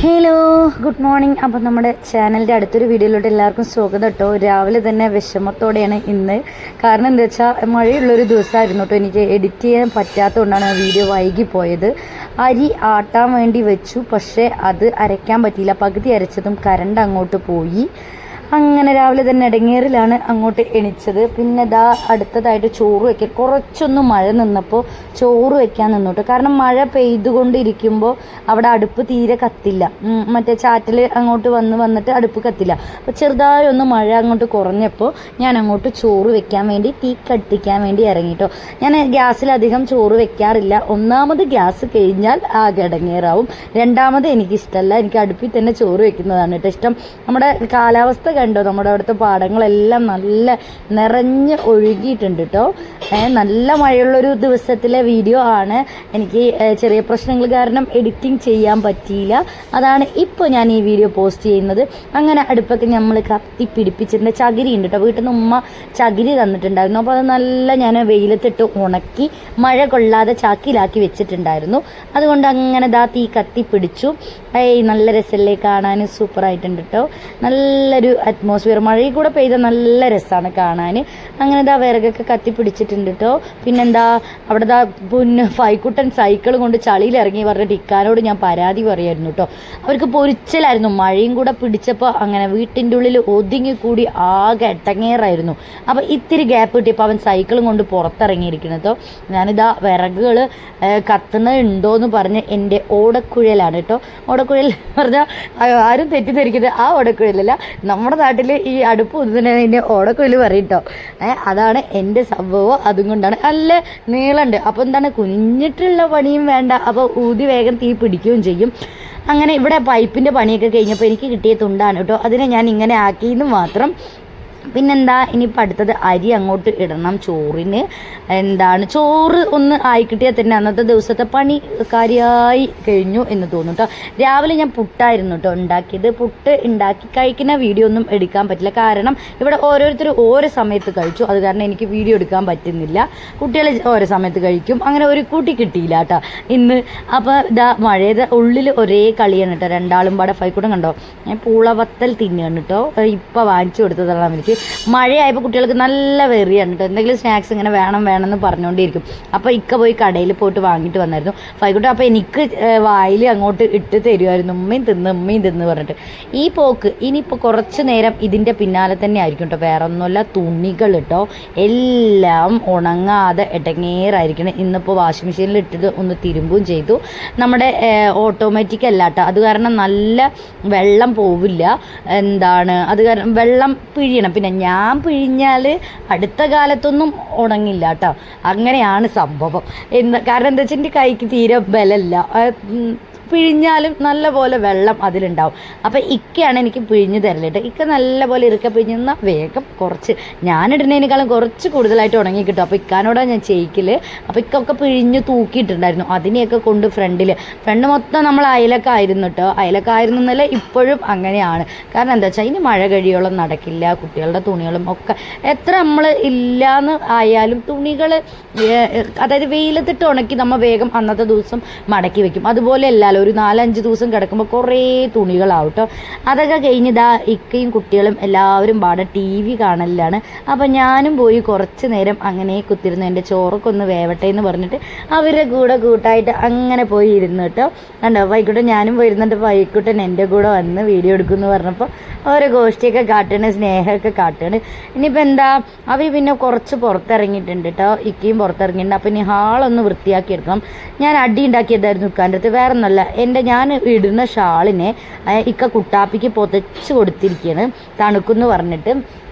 Hello good morning. അപ്പോൾ നമ്മുടെ ചാനലിൻ്റെ അടുത്തൊരു വീഡിയോയിലോട്ട് എല്ലാവർക്കും സ്വാഗതം കേട്ടോ. രാവിലെ തന്നെ വിഷമത്തോടെയാണ് ഇന്ന്. കാരണം എന്താ വെച്ചാൽ മഴയുള്ളൊരു ദിവസമായിരുന്നു കേട്ടോ. എനിക്ക് എഡിറ്റ് ചെയ്യാൻ പറ്റാത്തതുകൊണ്ടാണ് വീഡിയോ വൈകിപ്പോയത്. അരി ആട്ടാൻ വേണ്ടി വെച്ചു, പക്ഷേ അത് അരയ്ക്കാൻ പറ്റിയില്ല. പകുതി അരച്ചതും കറണ്ട് അങ്ങോട്ട് പോയി. അങ്ങനെ രാവിലെ തന്നെ ഇടങ്ങേറിലാണ് അങ്ങോട്ട് എണിച്ചത്. പിന്നെ ഇതാ അടുത്തതായിട്ട് ചോറ് വയ്ക്കാൻ കുറച്ചൊന്ന് മഴ നിന്നപ്പോൾ ചോറ് വയ്ക്കാൻ നിന്നോട്ട്. കാരണം മഴ പെയ്തുകൊണ്ടിരിക്കുമ്പോൾ അവിടെ അടുപ്പ് തീരെ കത്തില്ല, മറ്റേ ചാറ്റിൽ അങ്ങോട്ട് വന്നിട്ട് അടുപ്പ് കത്തില്ല. അപ്പോൾ ചെറുതായി ഒന്ന് മഴ അങ്ങോട്ട് കുറഞ്ഞപ്പോൾ ഞാൻ അങ്ങോട്ട് ചോറ് വെക്കാൻ വേണ്ടി തീ കത്തിക്കാൻ വേണ്ടി ഇറങ്ങിട്ടോ. ഞാൻ ഗ്യാസിലധികം ചോറ് വെക്കാറില്ല. ഒന്നാമത് ഗ്യാസ് കഴിഞ്ഞാൽ ആകെ ഇടങ്ങേറാവും. രണ്ടാമത് എനിക്കിഷ്ടമല്ല, എനിക്ക് അടുപ്പിൽ തന്നെ ചോറ് വെക്കുന്നതാണ് കേട്ടോ ഇഷ്ടം. നമ്മുടെ കാലാവസ്ഥ കണ്ടോ, നമ്മുടെ അവിടുത്തെ പാടങ്ങളെല്ലാം നല്ല നിറഞ്ഞ് ഒഴുകിയിട്ടുണ്ട് കേട്ടോ. നല്ല മഴയുള്ളൊരു ദിവസത്തിലെ വീഡിയോ ആണ്. എനിക്ക് ചെറിയ പ്രശ്നങ്ങൾ കാരണം എഡിറ്റിംഗ് ചെയ്യാൻ പറ്റിയില്ല. അതാണ് ഇപ്പോൾ ഞാൻ ഈ വീഡിയോ പോസ്റ്റ് ചെയ്യുന്നത്. അങ്ങനെ അടുപ്പൊക്കെ നമ്മൾ കത്തി പിടിപ്പിച്ചിട്ടുണ്ട്. ചകിരി ഉണ്ട് കേട്ടോ, വീട്ടിൽ നിന്ന് ഉമ്മ ചകിരി തന്നിട്ടുണ്ടായിരുന്നു. അപ്പോൾ അത് നല്ല ഞാൻ വെയിലത്തിട്ട് ഉണക്കി മഴ കൊള്ളാതെ ചാക്കിലാക്കി വെച്ചിട്ടുണ്ടായിരുന്നു. അതുകൊണ്ട് അങ്ങനെ ദാ തീ കത്തി പിടിച്ചു. നല്ല രസമല്ലേ കാണാൻ, സൂപ്പറായിട്ടുണ്ട് കേട്ടോ. നല്ലൊരു അറ്റ്മോസ്ഫിയർ, മഴയിൽ കൂടെ പെയ്ത നല്ല രസമാണ് കാണാൻ. അങ്ങനെ ഇതാ വിറകൊക്കെ കത്തി പിടിച്ചിട്ടുണ്ട് കേട്ടോ. പിന്നെന്താ അവിടെ ദാ ഫൈക്കുട്ടൻ സൈക്കിൾ കൊണ്ട് ചളിയിൽ ഇറങ്ങി പറഞ്ഞിട്ട് ഇക്കാനോട് ഞാൻ പരാതി പറയായിരുന്നു കേട്ടോ. അവർക്ക് പൊരിച്ചലായിരുന്നു, മഴയും കൂടെ പിടിച്ചപ്പോൾ അങ്ങനെ വീട്ടിൻ്റെ ഉള്ളിൽ ഒതുങ്ങിക്കൂടി ആകെ എട്ടങ്ങേറായിരുന്നു. അപ്പോൾ ഇത്തിരി ഗ്യാപ്പ് കിട്ടിയപ്പോൾ അവൻ സൈക്കിളും കൊണ്ട് പുറത്തിറങ്ങിയിരിക്കുന്നത് കേട്ടോ. ഞാനിതാ വിറകുകൾ കത്തുന്നുണ്ടോയെന്ന് പറഞ്ഞ് എൻ്റെ ഓടക്കുഴലാണ് കേട്ടോ. ഓടക്കുഴൽ പറഞ്ഞാൽ ആരും തെറ്റിദ്ധരിക്കുന്നത് ആ ഓടക്കുഴലല്ല, നമ്മുടെ നാട്ടിൽ ഈ അടുപ്പ് ഊതുന്നതിൻ്റെ ഓടക്കുഴൽ പറയും കേട്ടോ. അതാണ് എൻ്റെ സംഭവം. അതും കൊണ്ടാണ് നല്ല നീളമുണ്ട്. അപ്പോൾ എന്താണ്, കുനിഞ്ഞിട്ടുള്ള പണിയും വേണ്ട, അപ്പോൾ ഊതി വേഗം തീ പിടിക്കുകയും ചെയ്യും. അങ്ങനെ ഇവിടെ പൈപ്പിൻ്റെ പണിയൊക്കെ കഴിഞ്ഞപ്പോൾ എനിക്ക് കിട്ടിയ തുണ്ടാണ് കേട്ടോ. അതിനെ ഞാൻ ഇങ്ങനെ ആക്കിയെന്ന് മാത്രം. പിന്നെന്താ, ഇനിയിപ്പോൾ അടുത്തത് അരി അങ്ങോട്ട് ഇടണം ചോറിന്. ചോറ് ഒന്ന് ആയിക്കിട്ടിയാൽ തന്നെ അന്നത്തെ ദിവസത്തെ പണി കാര്യമായി കഴിഞ്ഞു എന്ന് തോന്നും കേട്ടോ. രാവിലെ ഞാൻ പുട്ടായിരുന്നു കേട്ടോ ഉണ്ടാക്കിയത്. പുട്ട് ഉണ്ടാക്കി കഴിക്കുന്ന വീഡിയോ ഒന്നും എടുക്കാൻ പറ്റില്ല, കാരണം ഇവിടെ ഓരോരുത്തർ ഓരോ സമയത്ത് കഴിച്ചു. അത് കാരണം എനിക്ക് വീഡിയോ എടുക്കാൻ പറ്റുന്നില്ല. കുട്ടികൾ ഓരോ സമയത്ത് കഴിക്കും, അങ്ങനെ ഒരു കൂട്ടി കിട്ടിയില്ല കേട്ടോ ഇന്ന്. അപ്പോൾ ഇതാ മഴയുടെ ഉള്ളിൽ ഒരേ കളിയാണ് കേട്ടോ. രണ്ടാളും പാടെ ഫൈക്കൂട്ടം കണ്ടോ, ഞാൻ പൂളവത്തൽ തിന്നുകയാണ് കേട്ടോ. ഇപ്പോൾ വാങ്ങിച്ചു കൊടുത്തതാണ് അവർക്ക്. മഴയായപ്പോൾ കുട്ടികൾക്ക് നല്ല വെറിയാണ് കേട്ടോ. എന്തെങ്കിലും സ്നാക്സ് ഇങ്ങനെ വേണമെന്ന് പറഞ്ഞുകൊണ്ടിരിക്കും. അപ്പോൾ ഇക്ക പോയി കടയിൽ പോയിട്ട് വാങ്ങിയിട്ട് വന്നായിരുന്നു ഫൈക്കൂട്ടം. അപ്പോൾ എനിക്ക് വായിൽ അങ്ങോട്ട് ഇട്ട് തരുമായിരുന്നു, ഉമ്മയും തിന്ന് പറഞ്ഞിട്ട്. ഈ പോക്ക് ഇനിയിപ്പോൾ കുറച്ച് നേരം ഇതിൻ്റെ പിന്നാലെ തന്നെ ആയിരിക്കും കേട്ടോ. വേറെ ഒന്നുമല്ല, തുണികൾ കേട്ടോ എല്ലാം ഉണങ്ങാതെ ഇടങ്ങേറായിരിക്കണം. ഇന്നിപ്പോൾ വാഷിംഗ് മെഷീനിൽ ഇട്ടിട്ട് ഒന്ന് തിരുമ്പുകയും ചെയ്തു. നമ്മുടെ ഓട്ടോമാറ്റിക് അല്ല കേട്ടോ, അത് കാരണം നല്ല വെള്ളം പോവില്ല. അത് കാരണം വെള്ളം പിഴിയണം. പിന്നെ ഞാൻ പിഴിഞ്ഞാൽ അടുത്ത കാലത്തൊന്നും ഉണങ്ങില്ല കേട്ടോ. അങ്ങനെയാണ് സംഭവം. കാരണം എന്താ വെച്ചാൽ എൻ്റെ കൈക്ക് തീരെ ബലമില്ല. പിഴിഞ്ഞാലും നല്ല പോലെ വെള്ളം അതിലുണ്ടാവും. അപ്പോൾ ഇക്കയാണ് എനിക്ക് പിഴിഞ്ഞ് തരലിട്ട്. ഇക്ക നല്ല പോലെ ഇറുക്ക പിഴിഞ്ഞാൽ വേഗം കുറച്ച് ഞാനിടുന്നതിനേക്കാളും കുറച്ച് കൂടുതലായിട്ട് ഉണങ്ങി കിട്ടും. അപ്പോൾ ഇക്കാനോടാണ് ഞാൻ ചെയ്യിക്കൽ. അപ്പോൾ ഇക്കൊക്കെ പിഴിഞ്ഞ് തൂക്കിയിട്ടുണ്ടായിരുന്നു. അതിനെയൊക്കെ കൊണ്ട് ഫ്രണ്ട് മൊത്തം നമ്മൾ അയലൊക്കെ ആയിരുന്നു കേട്ടോ. അയലൊക്കെ ആയിരുന്നു എന്നല്ല, ഇപ്പോഴും അങ്ങനെയാണ്. കാരണം എന്താ വെച്ചാൽ ഇനി മഴ കഴിയോളം നടക്കില്ല. കുട്ടികളുടെ തുണികളും ഒക്കെ എത്ര നമ്മൾ ഇല്ലയെന്ന് ആയാലും തുണികൾ അതായത് വെയിലത്തിട്ട് ഉണക്കി നമ്മൾ വേഗം അന്നത്തെ ദിവസം മടക്കി വെക്കും. അതുപോലെ അല്ലല്ലോ, ഒരു 4-5 ദിവസം കിടക്കുമ്പോൾ കുറേ തുണികളാവും കേട്ടോ. അതൊക്കെ കഴിഞ്ഞിതാ ഇക്കയും കുട്ടികളും എല്ലാവരും പാടെ TV കാണലിലാണ്. അപ്പോൾ ഞാനും പോയി കുറച്ച് നേരം അങ്ങനെ കുത്തിരുന്നു. എൻ്റെ ചോറൊക്കെ ഒന്ന് വേവട്ടെ എന്ന് പറഞ്ഞിട്ട് അവരുടെ കൂടെ കൂട്ടായിട്ട് അങ്ങനെ പോയി ഇരുന്നു കേട്ടോ. കണ്ടോ, വൈകിട്ട് ഞാനും പോയിരുന്നിട്ട് വൈകിട്ടൻ എൻ്റെ കൂടെ വന്ന് വീഡിയോ എടുക്കുമെന്ന് പറഞ്ഞപ്പോൾ ഓരോ ഗോഷ്ടിയൊക്കെ കാട്ടുകയാണ്, സ്നേഹമൊക്കെ കാട്ടുകയാണ്. ഇനിയിപ്പോൾ എന്താ, അവർ പിന്നെ കുറച്ച് പുറത്തിറങ്ങിയിട്ടുണ്ട് കേട്ടോ. ഇക്കയും പുറത്തിറങ്ങിയിട്ടുണ്ട്. അപ്പോൾ ഇനി ഹാളൊന്ന് വൃത്തിയാക്കി എടുക്കണം. ഞാൻ അടി ഉണ്ടാക്കിയതായിരുന്നു ഇക്കാൻ്റെ അടുത്ത്, വേറെ ഒന്നല്ല. ഞാൻ ഇടുന്ന ഷാളിനെ ഇക്ക കുട്ടാപ്പിക്ക് പൊതച്ച് കൊടുത്തിരിക്കുകയാണ് തണുക്കുമെന്ന് പറഞ്ഞിട്ട്.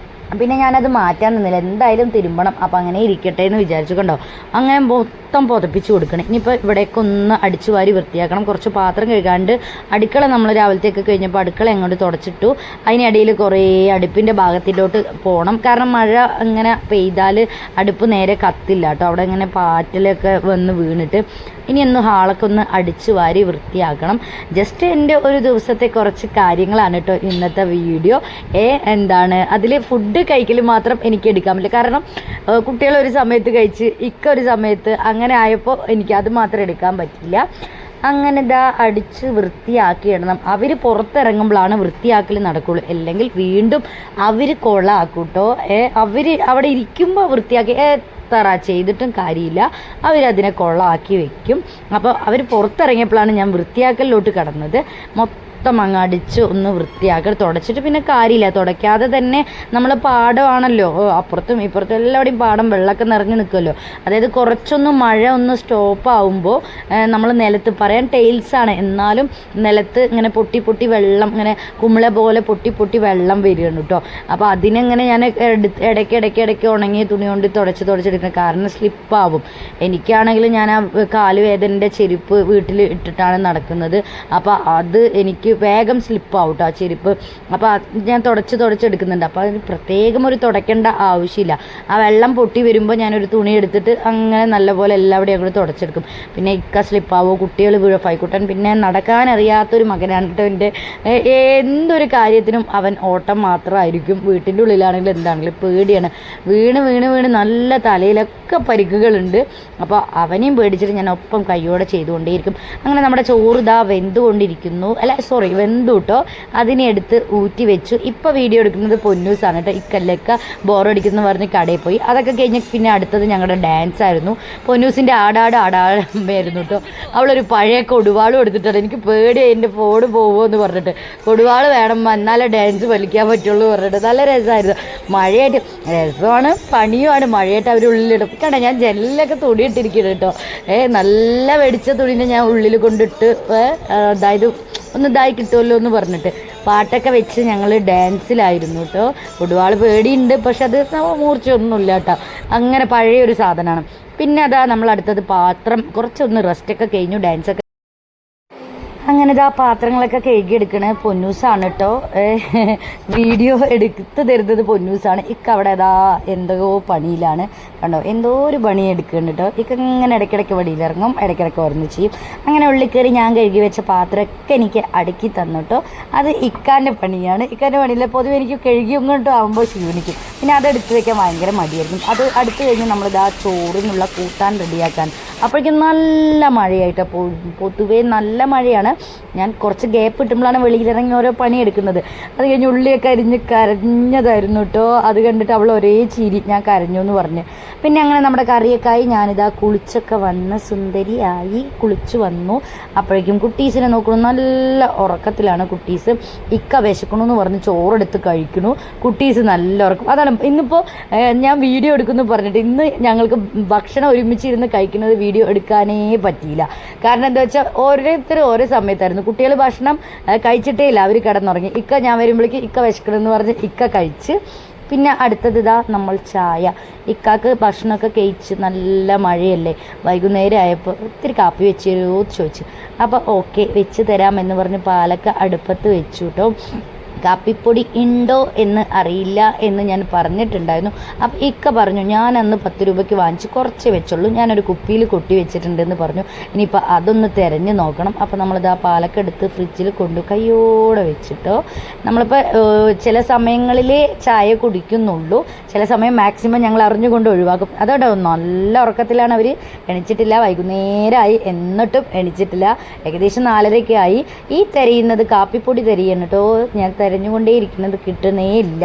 പിന്നെ ഞാനത് മാറ്റാൻ നിന്നില്ല, എന്തായാലും തിരുമ്പണം. അപ്പോൾ അങ്ങനെ ഇരിക്കട്ടെ എന്ന് വിചാരിച്ചു. കണ്ടോ, അങ്ങനെ മൊത്തം പുതപ്പിച്ച് കൊടുക്കണം. ഇനിയിപ്പോൾ ഇവിടേക്ക് ഒന്ന് അടിച്ചു വാരി വൃത്തിയാക്കണം. കുറച്ച് പാത്രം കഴുകാണ്ട് അടുക്കള നമ്മൾ രാവിലത്തേക്ക് കഴിഞ്ഞപ്പോൾ അടുക്കള എങ്ങോട്ട് തുടച്ചിട്ടു. അതിനിടയിൽ കുറേ അടുപ്പിൻ്റെ ഭാഗത്തിലോട്ട് പോകണം. കാരണം മഴ ഇങ്ങനെ പെയ്താൽ അടുപ്പ് നേരെ കത്തില്ല കേട്ടോ. അവിടെ ഇങ്ങനെ പാറ്റിലൊക്കെ വന്ന് വീണിട്ട് ഇനി ഒന്ന് ഹാളൊക്കെ ഒന്ന് അടിച്ചു വാരി വൃത്തിയാക്കണം. ജസ്റ്റ് എൻ്റെ ഒരു ദിവസത്തെ കുറച്ച് കാര്യങ്ങളാണ് കേട്ടോ ഇന്നത്തെ വീഡിയോ. അതിൽ ഫുഡ് കഴിക്കൽ മാത്രം എനിക്ക് എടുക്കാൻ പറ്റില്ല. കാരണം കുട്ടികൾ ഒരു സമയത്ത് കഴിച്ച് ഇക്ക ഒരു സമയത്ത് അങ്ങനെ ആയപ്പോൾ എനിക്ക് അത് മാത്രം എടുക്കാൻ പറ്റില്ല. അങ്ങനെ ഇതാ അടിച്ച് വൃത്തിയാക്കി ഇടണം. അവർ പുറത്തിറങ്ങുമ്പോഴാണ് വൃത്തിയാക്കൽ നടക്കുള്ളൂ, അല്ലെങ്കിൽ വീണ്ടും അവർ കൊളാക്കൂട്ടോ. അവർ അവിടെ ഇരിക്കുമ്പോൾ വൃത്തിയാക്കി എത്ര ചെയ്തിട്ടും കാര്യമില്ല, അവരതിനെ കൊള്ളാക്കി വെക്കും. അപ്പോൾ അവർ പുറത്തിറങ്ങിയപ്പോഴാണ് ഞാൻ വൃത്തിയാക്കലിലോട്ട് കടന്നത്. മൊത്തം അങ്ങ് അടിച്ച് ഒന്ന് വൃത്തിയാക്കി തുടച്ചിട്ട് പിന്നെ കാര്യമില്ല, തുടയ്ക്കാതെ തന്നെ നമ്മൾ പാടമാണല്ലോ, അപ്പുറത്തും ഇപ്പുറത്തും എല്ലാവരുടെയും പാടം വെള്ളമൊക്കെ നിറഞ്ഞ് നിൽക്കുമല്ലോ. അതായത് കുറച്ചൊന്ന് മഴ ഒന്ന് സ്റ്റോപ്പ് ആവുമ്പോൾ നമ്മൾ നിലത്ത് പറയാൻ ടൈൽസാണ്, എന്നാലും നിലത്ത് ഇങ്ങനെ പൊട്ടി പൊട്ടി വെള്ളം ഇങ്ങനെ കുമിള പോലെ പൊട്ടി പൊട്ടി വെള്ളം വരികയാണ് കേട്ടോ. അപ്പോൾ അതിനെങ്ങനെ ഞാൻ ഇടയ്ക്ക് ഉണങ്ങിയ തുണി കൊണ്ട് തുടച്ചെടുക്കണം, കാരണം സ്ലിപ്പാവും. എനിക്കാണെങ്കിൽ ഞാൻ ആ കാലുവേദനൻ്റെ ചെരുപ്പ് വീട്ടിൽ ഇട്ടിട്ടാണ് നടക്കുന്നത്. അപ്പോൾ അത് എനിക്ക് വേഗം സ്ലിപ്പാവും കേട്ടോ ആ ചെരുപ്പ്. അപ്പോൾ ഞാൻ തുടച്ചെടുക്കുന്നുണ്ട്. അപ്പോൾ അതിന് പ്രത്യേകം ഒരു തുടയ്ക്കേണ്ട ആവശ്യമില്ല. ആ വെള്ളം പൊട്ടി വരുമ്പോൾ ഞാനൊരു തുണി എടുത്തിട്ട് അങ്ങനെ നല്ലപോലെ എല്ലാവിടെയും അങ്ങോട്ട് തുടച്ചെടുക്കും. പിന്നെ ഇക്ക സ്ലിപ്പാവോ, കുട്ടികൾ വീഴോ. ഫൈക്കുട്ടൻ പിന്നെ നടക്കാനറിയാത്തൊരു മകനാണ് കേട്ടോ എൻ്റെ. എന്തൊരു കാര്യത്തിനും അവൻ ഓട്ടം മാത്രമായിരിക്കും. വീട്ടിൻ്റെ ഉള്ളിലാണെങ്കിലും എന്താണെങ്കിലും പേടിയാണ്. വീണ് നല്ല തലയിലൊക്കെ പരിക്കുകളുണ്ട്. അപ്പോൾ അവനെയും പേടിച്ചിട്ട് ഞാൻ ഒപ്പം കയ്യോടെ ചെയ്തുകൊണ്ടേയിരിക്കും. അങ്ങനെ നമ്മുടെ ചോറ് ഇതാ വെന്തുകൊണ്ടിരിക്കുന്നു, വെന്തു കേട്ടോ. അതിനെ എടുത്ത് ഊറ്റി വെച്ചു. ഇപ്പോൾ വീഡിയോ എടുക്കുന്നത് പൊന്നൂസാണ് കേട്ടോ. ഇക്കല്ലൊക്കെ ബോറടിക്കുന്നു പറഞ്ഞ് കടയിൽ പോയി. അതൊക്കെ കഴിഞ്ഞ് പിന്നെ അടുത്തത് ഞങ്ങളുടെ ഡാൻസ് ആയിരുന്നു. പൊന്നൂസിൻ്റെ ആടാടായിരുന്നു കേട്ടോ. അവളൊരു പഴയ കൊടുവാളും എടുത്തിട്ടുണ്ട്. എനിക്ക് പേടിയായി എൻ്റെ ഫോൺ പോകുമോ എന്ന് പറഞ്ഞിട്ട്. കൊടുവാൾ വേണം, എന്നാലേ ഡാൻസ് വലിക്കാൻ പറ്റുള്ളൂ പറഞ്ഞിട്ട്. നല്ല രസമായിരുന്നു. മഴയായിട്ട് രസമാണ്, പണിയുമാണ്. മഴയായിട്ട് അവർ ഉള്ളിലിടും കണ്ട. ഞാൻ ജനലിലൊക്കെ തുണി ഇട്ടിരിക്കുന്നു കേട്ടോ. നല്ല വെടിച്ച തുണിനെ ഞാൻ ഉള്ളിൽ കൊണ്ടിട്ട് അതായത് ഒന്ന് ഇതായി കിട്ടുമല്ലോ എന്ന് പറഞ്ഞിട്ട് പാട്ടൊക്കെ വെച്ച് ഞങ്ങൾ ഡാൻസിലായിരുന്നു കേട്ടോ. ഫുട്ബോൾ പേടിയുണ്ട്, പക്ഷെ അത് മൂർച്ചയൊന്നുമില്ല കേട്ടോ. അങ്ങനെ പഴയൊരു സാധനമാണ്. പിന്നെ അതാ നമ്മൾ അടുത്തത് പാത്രം കുറച്ചൊന്ന് റെസ്റ്റൊക്കെ കഴിഞ്ഞു, ഡാൻസൊക്കെ. അങ്ങനെ ഇതാ പാത്രങ്ങളൊക്കെ കഴുകിയെടുക്കണേ പൊന്നൂസാണ് കേട്ടോ. വീഡിയോ എടുത്ത് തരുന്നത് പൊന്നൂസാണ്. അവിടെ അതാ എന്തോ പണിയിലാണ് കണ്ടോ, എന്തോ ഒരു പണി എടുക്കുന്നുണ്ട് കേട്ടോ. ഇങ്ങനെ ഇടയ്ക്കിടയ്ക്ക് വടിയിലിറങ്ങും, ഇടയ്ക്കിടയ്ക്ക് ഓർന്ന് ചെയ്യും. അങ്ങനെ ഉള്ളിൽ കയറി ഞാൻ കഴുകി വെച്ച പാത്രമൊക്കെ എനിക്ക് അടുക്കി തന്നു കേട്ടോ. അത് ഇക്കാൻ്റെ പണിയാണ്. ഇക്കാൻ്റെ പണിയില്ല, പൊതുവെ എനിക്ക് കഴുകിയും കേട്ടോ ആകുമ്പോൾ ക്ഷീണിക്കും. പിന്നെ അതെടുത്ത് വയ്ക്കാൻ ഭയങ്കര മടിയായിരിക്കും. അത് അടുത്ത് കഴിഞ്ഞ് നമ്മളിതാ ചോറിനുള്ള കൂട്ടാൻ റെഡിയാക്കാൻ. അപ്പോഴേക്കും നല്ല മഴയായിട്ട്, പൊതുവേ നല്ല മഴയാണ്. ഞാൻ കുറച്ച് ഗ്യാപ്പ് കിട്ടുമ്പോഴാണ് വെളിയിലിറങ്ങി ഓരോ പണിയെടുക്കുന്നത്. അത് കഴിഞ്ഞ് ഉള്ളിയൊക്കെ അരിഞ്ഞ് കരഞ്ഞതായിരുന്നു കേട്ടോ. അത് കണ്ടിട്ട് അവൾ ഒരേ ചിരി, ഞാൻ കരഞ്ഞു എന്ന് പറഞ്ഞ്. പിന്നെ അങ്ങനെ നമ്മുടെ കറിയൊക്കെ ആയി. ഞാനിതാ കുളിച്ചൊക്കെ വന്ന് സുന്ദരിയായി കുളിച്ചു വന്നു. അപ്പോഴേക്കും കുട്ടീസിനെ നോക്കണം, നല്ല ഉറക്കത്തിലാണ് കുട്ടീസ്. ഇക്ക വിശക്കണമെന്ന് പറഞ്ഞ് ചോറെടുത്ത് കഴിക്കണു. കുട്ടീസ് നല്ല ഉറക്കം. അതാണ് ഇന്നിപ്പോൾ ഞാൻ വീഡിയോ എടുക്കുന്നു പറഞ്ഞിട്ട് ഇന്ന് ഞങ്ങൾക്ക് ഭക്ഷണം ഒരുമിച്ചിരുന്ന് കഴിക്കുന്നത് വീഡിയോ എടുക്കാനേ പറ്റിയില്ല. കാരണം എന്താ വെച്ചാൽ ഓരോരുത്തർ ഓരോ സമയത്തായിരുന്നു. കുട്ടികൾ ഭക്ഷണം കഴിച്ചിട്ടേ ഇല്ല, അവർ കിടന്നുറങ്ങി. ഇക്ക ഞാൻ വരുമ്പോഴേക്ക് ഇക്ക വിശക്കണമെന്ന് പറഞ്ഞ് ഇക്ക കഴിച്ച്. പിന്നെ അടുത്തത് ഇതാ നമ്മൾ ചായ. ഇക്കാക്ക് ഭക്ഷണമൊക്കെ കഴിച്ച്, നല്ല മഴയല്ലേ, വൈകുന്നേരം ആയപ്പോൾ ഒത്തിരി കാപ്പി വെച്ച് തരുമോ ചോദിച്ചു. അപ്പോൾ ഓക്കെ വെച്ച് തരാമെന്ന് പറഞ്ഞ് പാലൊക്കെ അടുപ്പത്ത് വെച്ചു കേട്ടോ. കാപ്പിപ്പൊടി ഉണ്ടോ എന്ന് അറിയില്ല എന്ന് ഞാൻ പറഞ്ഞിട്ടുണ്ടായിരുന്നു. അപ്പോൾ ഇക്ക പറഞ്ഞു ഞാൻ അന്ന് 10 രൂപയ്ക്ക് വാങ്ങിച്ച് കുറച്ച് വെച്ചുള്ളൂ, ഞാനൊരു കുപ്പിയിൽ കൊട്ടി വെച്ചിട്ടുണ്ടെന്ന് പറഞ്ഞു. ഇനിയിപ്പോൾ അതൊന്ന് തിരഞ്ഞ് നോക്കണം. അപ്പോൾ നമ്മളിതാ പാലൊക്കെ എടുത്ത് ഫ്രിഡ്ജിൽ കൊണ്ടു കയ്യോടെ വെച്ചിട്ടോ. നമ്മളിപ്പോൾ ചില സമയങ്ങളിൽ ചായ കുടിക്കുന്നുള്ളൂ, ചില സമയം മാക്സിമം ഞങ്ങൾ അറിഞ്ഞുകൊണ്ട് ഒഴിവാക്കും. അതോടെ നല്ല ഉറക്കത്തിലാണ് അവർ, എണിച്ചിട്ടില്ല. വൈകുന്നേരമായി എന്നിട്ടും എണിച്ചിട്ടില്ല. ഏകദേശം 4:30 ആയി. ഈ തിരയുന്നത് കാപ്പിപ്പൊടി തിരയാണ് കേട്ടോ. ഞാൻ തിരഞ്ഞുകൊണ്ടേയിരിക്കുന്നത് കിട്ടുന്നേ ഇല്ല.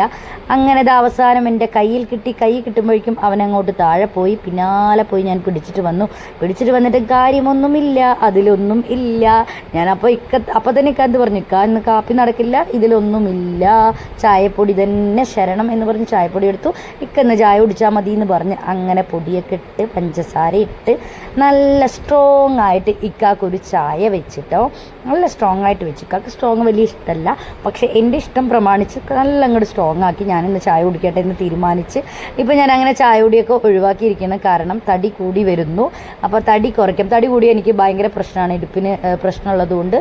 അങ്ങനെ അത് അവസാനം എൻ്റെ കയ്യിൽ കിട്ടി. കൈ കിട്ടുമ്പോഴേക്കും അവനങ്ങോട്ട് താഴെ പോയി. പിന്നാലെ പോയി ഞാൻ പിടിച്ചിട്ട് വന്നിട്ട് കാര്യമൊന്നുമില്ല, അതിലൊന്നും ഇല്ല. ഞാൻ അപ്പോൾ തന്നെ ഇക്കാന്ത് പറഞ്ഞു, ഇന്ന് കാപ്പി നടക്കില്ല, ഇതിലൊന്നുമില്ല, ചായപ്പൊടി തന്നെ ശരണം എന്ന് പറഞ്ഞ് ചായപ്പൊടി എടുത്തു. ഇന്ന് ചായ കുടിച്ചാൽ മതി എന്ന് പറഞ്ഞ് അങ്ങനെ പൊടിയൊക്കെ ഇട്ട് പഞ്ചസാര ഇട്ട് നല്ല സ്ട്രോങ് ആയിട്ട് ഇക്കാക്കൊരു ചായ വെച്ചിട്ടോ. നല്ല സ്ട്രോങ് ആയിട്ട് വെച്ചു. ഇക്കാക്ക് സ്ട്രോങ് വലിയ ഇഷ്ടമല്ല, പക്ഷേ എൻ്റെ ഇഷ്ടം പ്രമാണിച്ച് നല്ല അങ്ങോട്ട് സ്ട്രോങ് ആക്കി ഞാനിന്ന് ചായ കുടിക്കട്ടെ എന്ന് തീരുമാനിച്ച്. ഇപ്പോൾ ഞാൻ അങ്ങനെ ചായ കുടിയൊക്കെ ഒഴിവാക്കിയിരിക്കണം, കാരണം തടി കൂടി വരുന്നു. അപ്പോൾ തടി കുറയ്ക്കും. തടി കൂടി എനിക്ക് ഭയങ്കര പ്രശ്നമാണ്, ഇടുപ്പിന് പ്രശ്നമുള്ളതുകൊണ്ട്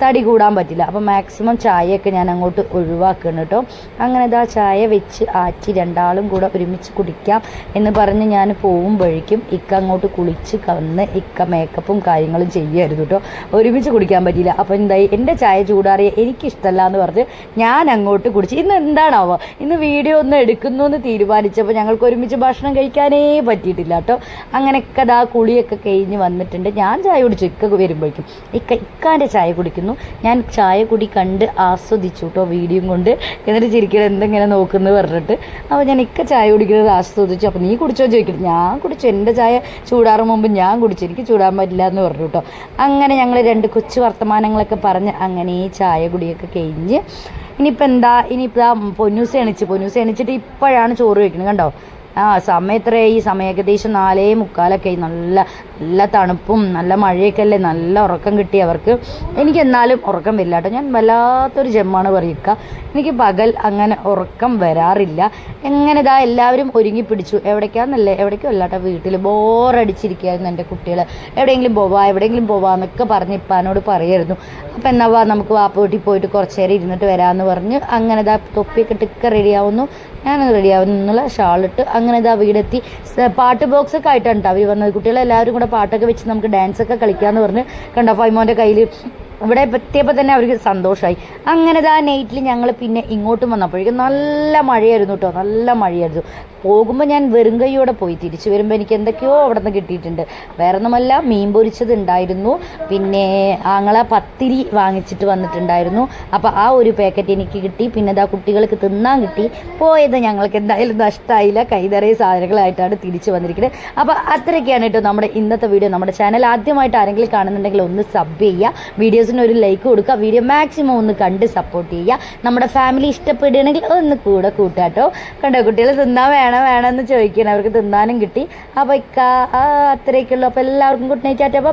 തടി കൂടാൻ പറ്റില്ല. അപ്പോൾ മാക്സിമം ചായയൊക്കെ ഞാൻ അങ്ങോട്ട് ഒഴിവാക്കണം കേട്ടോ. അങ്ങനെ ഇതാ ചായ വെച്ച് ആറ്റി രണ്ടാളും കൂടെ ഒരുമിച്ച് കുടിക്കാം എന്ന് പറഞ്ഞ് ഞാൻ പോകുമ്പോഴേക്കും ഇക്ക അങ്ങോട്ട് കുളിച്ച് വന്ന് ഇക്ക മേക്കപ്പും കാര്യങ്ങളും ചെയ്യുമായിരുന്നു കേട്ടോ. ഒരുമിച്ച് കുടിക്കാൻ പറ്റിയില്ല. അപ്പോൾ എന്തായി, എൻ്റെ ചായ ചൂടാറിയ എനിക്കിഷ്ടമല്ല എന്ന് പറഞ്ഞ് ഞാൻ അങ്ങോട്ട് കുടിച്ചു. ഇന്ന് എന്താണാവോ, ഇന്ന് വീഡിയോ ഒന്ന് എടുക്കുന്നു എന്ന് തീരുമാനിച്ചപ്പോൾ ഞങ്ങൾക്ക് ഒരുമിച്ച് ഭക്ഷണം കഴിക്കാനേ പറ്റിയിട്ടില്ല കേട്ടോ. അങ്ങനെയൊക്കെ അതാ കുളിയൊക്കെ കഴിഞ്ഞ് വന്നിട്ടുണ്ട്. ഞാൻ ചായ കുടിച്ചു, ഇക്ക വരുമ്പോഴേക്കും. ഇക്കാൻ്റെ ചായ കുടിക്കുന്നു. ഞാൻ ചായ കുടി കണ്ട് ആസ്വദിച്ചു കേട്ടോ, വീഡിയോ കൊണ്ട്. എന്നിട്ട് ചിരിക്കണം എന്തെങ്ങനെ നോക്കുന്നത് പറഞ്ഞിട്ട്. അപ്പോൾ ഞാൻ ചായ കുടിക്കുന്നത് ആസ്വദിച്ചു. അപ്പോൾ നീ കുടിച്ചോ ചോദിക്കണം. ഞാൻ കുടിച്ചു, എൻ്റെ ചായ ചൂടാറും മുമ്പ് ഞാൻ കുടിച്ചു, എനിക്ക് ചൂടാൻ പറ്റില്ല എന്ന് പറഞ്ഞു കേട്ടോ. അങ്ങനെ ഞങ്ങൾ രണ്ട് കൊച്ചു വർത്തമാനങ്ങളൊക്കെ പറഞ്ഞ് അങ്ങനെ ചായ കുടിയൊക്കെ കഴിഞ്ഞ് ഇനിയിപ്പോൾ പൊന്നൂസ് എണിച്ചിട്ട് ഇപ്പോഴാണ് ചോറ് വയ്ക്കുന്നത് കണ്ടോ. സമയം എത്രയായി? സമയം ഏകദേശം 4:45 നല്ല തണുപ്പും നല്ല മഴയൊക്കെ അല്ലേ. നല്ല ഉറക്കം കിട്ടി അവർക്ക്. എനിക്ക് എന്നാലും ഉറക്കം വരില്ല കേട്ടോ. ഞാൻ വല്ലാത്തൊരു ജമ്മാണ് പറയുക. എനിക്ക് പകൽ അങ്ങനെ ഉറക്കം വരാറില്ല. എങ്ങനെ എല്ലാവരും ഒരുങ്ങി പിടിച്ചു. എവിടേക്കും അല്ല കേട്ടോ, വീട്ടിൽ ബോറടിച്ചിരിക്കുകയായിരുന്നു എൻ്റെ കുട്ടികൾ. എവിടെയെങ്കിലും പോവാന്നൊക്കെ പറഞ്ഞ് ഇപ്പാനോട് പറയായിരുന്നു. അപ്പം എന്നാ നമുക്ക് വാപ്പ വീട്ടിൽ പോയിട്ട് കുറച്ച് നേരം ഇരുന്നിട്ട് വരാമെന്ന് പറഞ്ഞ് അങ്ങനെ തൊപ്പിയൊക്കെ ഇട്ടൊക്കെ റെഡിയാവുന്നു. ഞാനത് റെഡിയാവുന്നു എന്നുള്ള ഷാളിട്ട് അങ്ങനെ വീടെത്തി. പാട്ട് ബോക്സൊക്കെ ആയിട്ടാണ് കേട്ടോ അവർ വന്നത്. കുട്ടികളെല്ലാവരും കൂടെ പാട്ടൊക്കെ വെച്ച് നമുക്ക് ഡാൻസൊക്കെ കളിക്കാമെന്ന് പറഞ്ഞ് കണ്ടോ ഫൈമോൻ്റെ കയ്യിൽ ഇവിടെ എത്തിയപ്പോൾ തന്നെ അവർക്ക് സന്തോഷമായി. അങ്ങനെ നൈറ്റിൽ ഞങ്ങൾ പിന്നെ ഇങ്ങോട്ടും വന്നപ്പോഴേക്കും നല്ല മഴയായിരുന്നു കേട്ടോ, നല്ല മഴയായിരുന്നു. പോകുമ്പോൾ ഞാൻ വെറും കൈയോടെ പോയി, തിരിച്ചു വരുമ്പോൾ എനിക്ക് എന്തൊക്കെയോ അവിടെ നിന്ന് കിട്ടിയിട്ടുണ്ട്. വേറെ ഒന്നുമല്ല, മീൻ പൊരിച്ചത് ഉണ്ടായിരുന്നു, പിന്നെ ആങ്ങളെ പത്തിരി വാങ്ങിച്ചിട്ട് വന്നിട്ടുണ്ടായിരുന്നു. അപ്പോൾ ആ ഒരു പാക്കറ്റ് എനിക്ക് കിട്ടി. പിന്നെ കുട്ടികൾക്ക് തിന്നാൻ കിട്ടി. പോയത് ഞങ്ങൾക്ക് എന്തായാലും നഷ്ടമായില്ല, കൈതറിയ സാധനങ്ങളായിട്ടാണ് തിരിച്ചു വന്നിരിക്കുന്നത്. അപ്പോൾ അത്രയൊക്കെയാണ് കേട്ടോ നമ്മുടെ ഇന്നത്തെ വീഡിയോ. നമ്മുടെ ചാനൽ ആദ്യമായിട്ട് ആരെങ്കിലും കാണുന്നുണ്ടെങ്കിൽ ഒന്ന് സബ് ചെയ്യുക, വീഡിയോസിന് ഒരു ലൈക്ക് കൊടുക്കുക, വീഡിയോ മാക്സിമം ഒന്ന് കണ്ട് സപ്പോർട്ട് ചെയ്യുക. നമ്മുടെ ഫാമിലി ഇഷ്ടപ്പെടുകയാണെങ്കിൽ ഒന്ന് കൂടെ കൂട്ടാട്ടോ. കണ്ടോ കുട്ടികൾ തിന്നാൻ വേണമെന്ന് ചോദിക്കണം, അവർക്ക് തിന്നാനും കിട്ടി. അപ്പോൾ അത്രയൊക്കെയുള്ളൂ. അപ്പോൾ എല്ലാവർക്കും ഗുഡ് നൈറ്റ്.